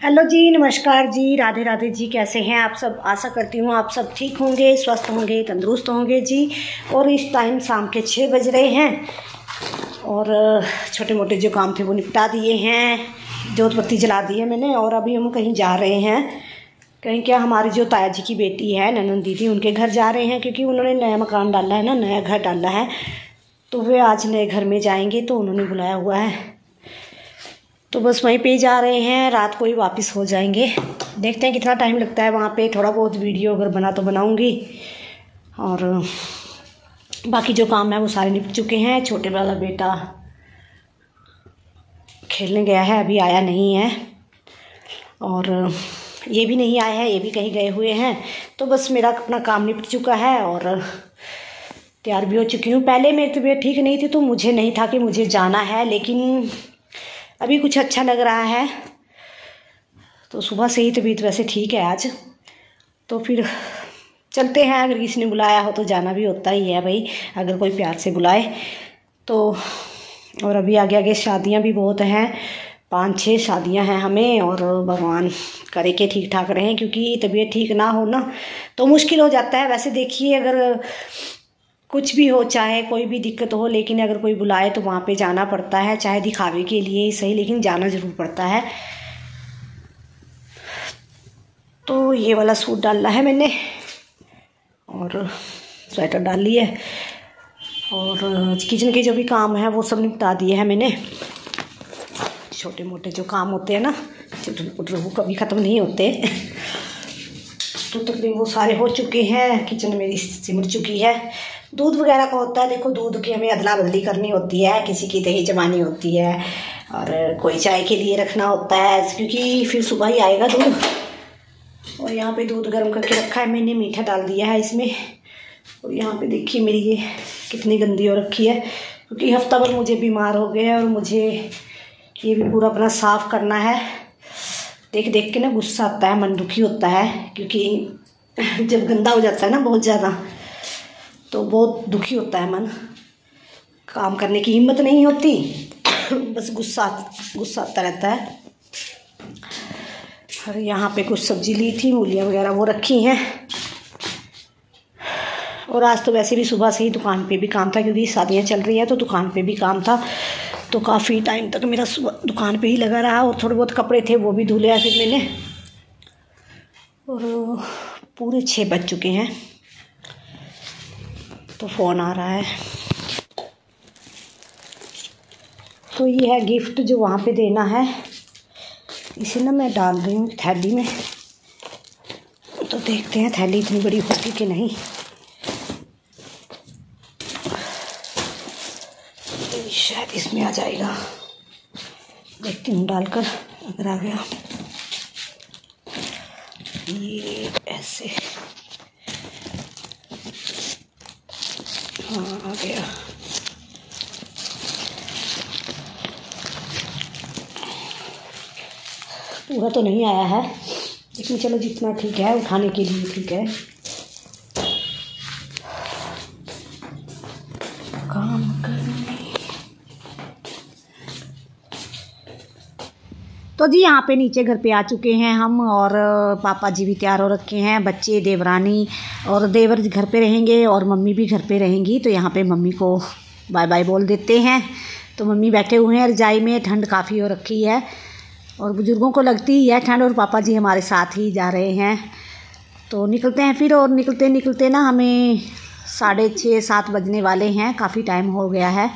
Hello जी, नमस्कार जी, राधे राधे जी। कैसे हैं आप सब? आशा करती हूँ आप सब ठीक होंगे, स्वस्थ होंगे, तंदुरुस्त होंगे जी। और इस टाइम शाम के 6 बज रहे हैं और छोटे मोटे जो काम थे वो निपटा दिए हैं। जोत बत्ती जला दी है मैंने और अभी हम कहीं जा रहे हैं। कहीं क्या, हमारी जो ताया जी की बेटी है ननद दीदी, उनके घर जा रहे हैं क्योंकि उन्होंने नया मकान डाला है ना, नया घर डाला है। तो वे आज नए घर में जाएंगे तो उन्होंने बुलाया हुआ है, तो बस वहीं पे जा रहे हैं। रात को ही वापस हो जाएंगे। देखते हैं कितना टाइम लगता है वहाँ पे। थोड़ा बहुत वीडियो अगर बना तो बनाऊँगी। और बाकी जो काम है वो सारे निपट चुके हैं। छोटे वाला बेटा खेलने गया है, अभी आया नहीं है। और ये भी नहीं आया है, ये भी कहीं गए हुए हैं। तो बस मेरा अपना काम निपट चुका है और तैयार भी हो चुकी हूँ। पहले मेरी तबीयत ठीक नहीं थी तो मुझे नहीं था कि मुझे जाना है, लेकिन अभी कुछ अच्छा लग रहा है। तो सुबह से ही तबीयत वैसे ठीक है आज। तो फिर चलते हैं। अगर किसी ने बुलाया हो तो जाना भी होता ही है भाई, अगर कोई प्यार से बुलाए तो। और अभी आगे आगे शादियां भी बहुत हैं, 5-6 शादियां हैं हमें। और भगवान करे के ठीक ठाक रहें, क्योंकि तबीयत ठीक ना हो ना तो मुश्किल हो जाता है। वैसे देखिए, अगर कुछ भी हो, चाहे कोई भी दिक्कत हो, लेकिन अगर कोई बुलाए तो वहाँ पे जाना पड़ता है। चाहे दिखावे के लिए ही सही, लेकिन जाना ज़रूर पड़ता है। तो ये वाला सूट डालना है मैंने और स्वेटर डाल ली है। और किचन के जो भी काम है वो सब निपटा दिए हैं मैंने। छोटे मोटे जो काम होते हैं ना, छोटे मोटे वो कभी ख़त्म नहीं होते। तो तकरीबन वो सारे हो चुके हैं। किचन मेरी सिमट चुकी है। दूध वगैरह का होता है, देखो दूध की हमें अदला बदली करनी होती है, किसी की दही जमानी होती है और कोई चाय के लिए रखना होता है, क्योंकि फिर सुबह ही आएगा दूध। और यहाँ पे दूध गर्म करके रखा है मैंने, मीठा डाल दिया है इसमें। और यहाँ पे देखिए मेरी ये कितनी गंदी हो रखी है, क्योंकि हफ्ता भर मुझे बीमार हो गए और मुझे ये भी पूरा अपना साफ़ करना है। देख देख के ना गुस्सा आता है, मन दुखी होता है, क्योंकि जब गंदा हो जाता है ना बहुत ज़्यादा तो बहुत दुखी होता है मन। काम करने की हिम्मत नहीं होती, बस गुस्सा आता रहता है। और यहाँ पे कुछ सब्जी ली थी, मूलियाँ वगैरह वो रखी हैं। और आज तो वैसे भी सुबह से ही दुकान पे भी काम था, क्योंकि शादियाँ चल रही हैं तो दुकान पे भी काम था। तो काफ़ी टाइम तक मेरा सुबह दुकान पे ही लगा रहा। और थोड़े बहुत कपड़े थे वो भी धुले फिर मैंने। और पूरे 6 बज चुके हैं। तो फ़ोन आ रहा है। तो ये है गिफ्ट जो वहाँ पे देना है। इसे ना मैं डाल रही हूँ थैली में, तो देखते हैं थैली इतनी बड़ी होगी कि नहीं। तो शायद इसमें आ जाएगा, देखती हूँ डालकर। अगर आ गया ये ऐसे, हाँ आ गया। पूरा तो नहीं आया है, लेकिन चलो जितना ठीक है, उठाने के लिए ठीक है। काम करने तो जी यहाँ पे नीचे घर पे आ चुके हैं हम। और पापा जी भी तैयार हो रखे हैं, बच्चे, देवरानी और देवर घर पे रहेंगे और मम्मी भी घर पे रहेंगी। तो यहाँ पे मम्मी को बाय बाय बोल देते हैं। तो मम्मी बैठे हुए हैं रजाई में, ठंड काफ़ी हो रखी है और बुज़ुर्गों को लगती ही है ठंड। और पापा जी हमारे साथ ही जा रहे हैं। तो निकलते हैं फिर। और निकलते निकलते ना हमें 6:30-7 बजने वाले हैं, काफ़ी टाइम हो गया है।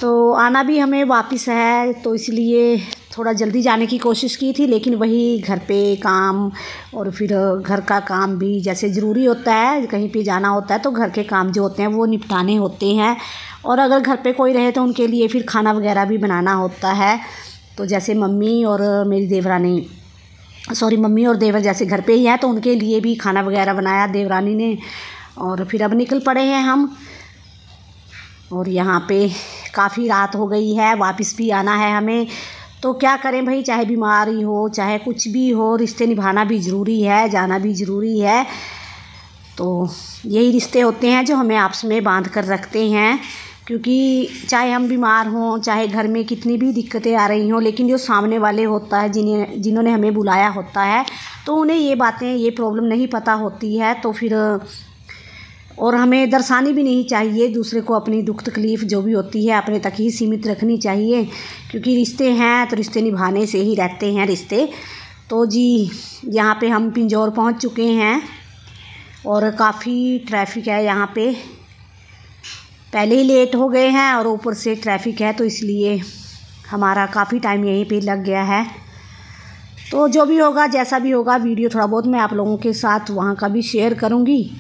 तो आना भी हमें वापस है, तो इसलिए थोड़ा जल्दी जाने की कोशिश की थी। लेकिन वही घर पे काम और फिर घर का काम भी जैसे ज़रूरी होता है, कहीं पे जाना होता है तो घर के काम जो होते हैं वो निपटाने होते हैं। और अगर घर पे कोई रहे तो उनके लिए फिर खाना वगैरह भी बनाना होता है। तो जैसे मम्मी और मेरी देवरानी, मम्मी और देवर जैसे घर पे ही हैं तो उनके लिए भी खाना वगैरह बनाया देवरानी ने। और फिर अब निकल पड़े हैं हम। और यहाँ पे काफ़ी रात हो गई है, वापस भी आना है हमें। तो क्या करें भाई, चाहे बीमारी हो चाहे कुछ भी हो, रिश्ते निभाना भी ज़रूरी है, जाना भी ज़रूरी है। तो यही रिश्ते होते हैं जो हमें आपस में बांध कर रखते हैं। क्योंकि चाहे हम बीमार हों, चाहे घर में कितनी भी दिक्कतें आ रही हों, लेकिन जो सामने वाले होता है जिन्होंने हमें बुलाया होता है, तो उन्हें ये बातें, ये प्रॉब्लम नहीं पता होती है। तो फिर और हमें दर्शानी भी नहीं चाहिए दूसरे को अपनी दुख तकलीफ़ जो भी होती है, अपने तक ही सीमित रखनी चाहिए, क्योंकि रिश्ते हैं तो रिश्ते निभाने से ही रहते हैं रिश्ते। तो जी यहाँ पे हम पिंजौर पहुँच चुके हैं और काफ़ी ट्रैफिक है यहाँ पे, पहले ही लेट हो गए हैं और ऊपर से ट्रैफिक है, तो इसलिए हमारा काफ़ी टाइम यहीं पे लग गया है। तो जो भी होगा, जैसा भी होगा, वीडियो थोड़ा बहुत मैं आप लोगों के साथ वहाँ का भी शेयर करूँगी।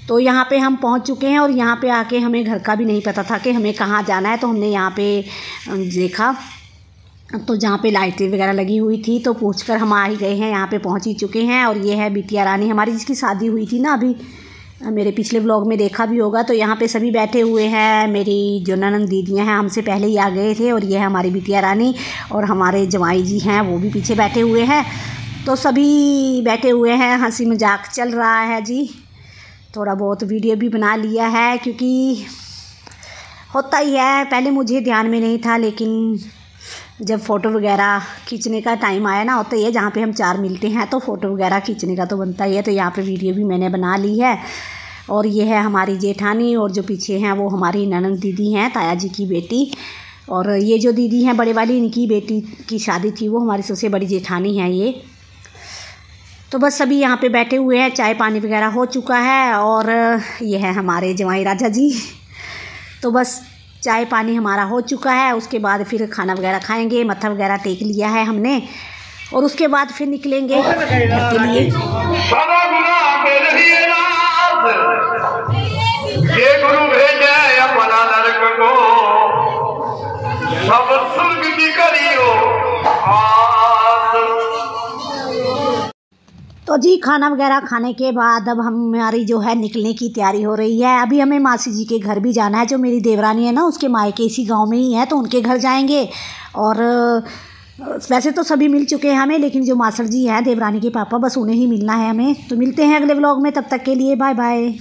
तो यहाँ पे हम पहुँच चुके हैं और यहाँ पे आके हमें घर का भी नहीं पता था कि हमें कहाँ जाना है। तो हमने यहाँ पे देखा तो जहाँ पे लाइटें वगैरह लगी हुई थी, तो पूछकर हम आ ही गए हैं, यहाँ पे पहुँच ही चुके हैं। और ये है बिटिया रानी हमारी, जिसकी शादी हुई थी ना, अभी मेरे पिछले व्लॉग में देखा भी होगा। तो यहाँ पे सभी बैठे हुए हैं, मेरी जो ननंद दीदियाँ हैं हमसे पहले ही आ गए थे, और ये है हमारी बिटिया रानी, और हमारे जवाई जी हैं वो भी पीछे बैठे हुए हैं। तो सभी बैठे हुए हैं, हंसी मजाक चल रहा है जी। थोड़ा बहुत वीडियो भी बना लिया है, क्योंकि होता ही है, पहले मुझे ध्यान में नहीं था, लेकिन जब फ़ोटो वगैरह खींचने का टाइम आया ना, होता ही है, जहाँ पे हम चार मिलते हैं तो फ़ोटो वगैरह खींचने का तो बनता ही है। तो यहाँ पे वीडियो भी मैंने बना ली है। और ये है हमारी जेठानी, और जो पीछे हैं वो हमारी ननंद दीदी हैं, ताया जी की बेटी। और ये जो दीदी हैं बड़े वाली, इनकी बेटी की शादी थी, वो हमारी सबसे बड़ी जेठानी है ये। तो बस सभी यहाँ पे बैठे हुए हैं, चाय पानी वगैरह हो चुका है। और ये है हमारे जवाई राजा जी। तो बस चाय पानी हमारा हो चुका है, उसके बाद फिर खाना वगैरह खाएंगे, मत्था वगैरह टेक लिया है हमने, और उसके बाद फिर निकलेंगे घर के लिए। तो जी खाना वगैरह खाने के बाद अब हमारी जो है निकलने की तैयारी हो रही है। अभी हमें मासी जी के घर भी जाना है, जो मेरी देवरानी है ना, उसके मायके इसी गांव में ही है, तो उनके घर जाएंगे। और वैसे तो सभी मिल चुके हैं हमें, लेकिन जो मासड़ जी हैं देवरानी के पापा, बस उन्हें ही मिलना है हमें। तो मिलते हैं अगले व्लॉग में, तब तक के लिए बाय बाय।